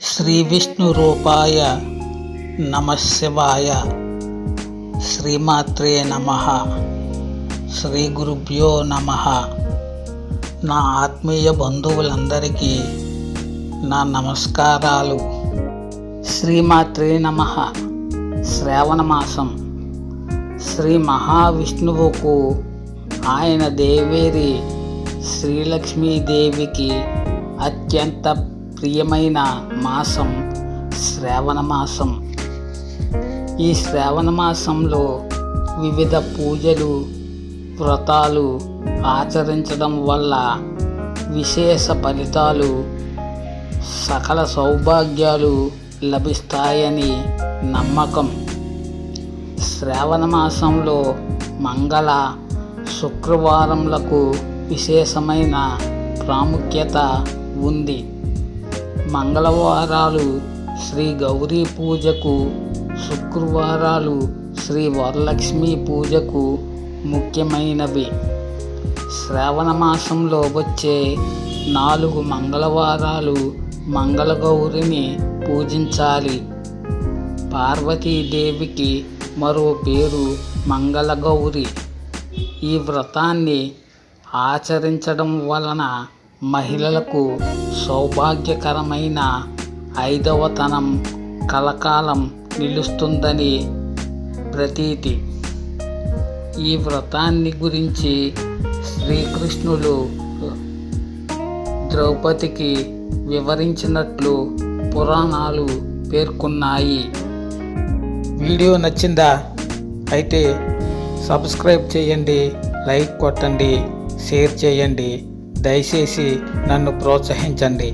శ్రీ విష్ణు రూపాయ నమఃశివాయ. శ్రీమాత్రే నమః. శ్రీ గురుభ్యో నమః. నా ఆత్మీయ బంధువులందరికీ నా నమస్కారాలు. శ్రీమాత్రే నమః. శ్రావణ మాసం శ్రీ మహావిష్ణువుకు ఆయన దేవేరి శ్రీలక్ష్మీదేవికి అత్యంత ప్రియమైన మాసం శ్రావణ మాసం. ఈ శ్రావణ మాసంలో వివిధ పూజలు వ్రతాలు ఆచరించడం వల్ల విశేష ఫలితాలు సకల సౌభాగ్యాలు లభిస్తాయని నమ్మకం. శ్రావణ మాసంలో మంగళ శుక్రవారములకు విశేషమైన ప్రాముఖ్యత ఉంది. మంగళవారాలు శ్రీ గౌరీ పూజకు, శుక్రవారాలు శ్రీ వరలక్ష్మి పూజకు ముఖ్యమైనవి. శ్రావణ మాసంలో వచ్చే 4 మంగళవారాలు మంగళగౌరిని పూజించాలి. పార్వతీదేవికి మరో పేరు మంగళగౌరి. ఈ వ్రతాన్ని ఆచరించడం వలన మహిళలకు సౌభాగ్యకరమైన 5వతనం కలకాలం నిలుస్తుందని ప్రతీతి. ఈ వ్రతాన్ని గురించి శ్రీకృష్ణుడు ద్రౌపదికి వివరించినట్లు పురాణాలు పేర్కొన్నాయి. వీడియో నచ్చిందా? అయితే సబ్స్క్రైబ్ చేయండి, లైక్ కొట్టండి, షేర్ చేయండి. దయచేసి నన్ను ప్రోత్సహించండి.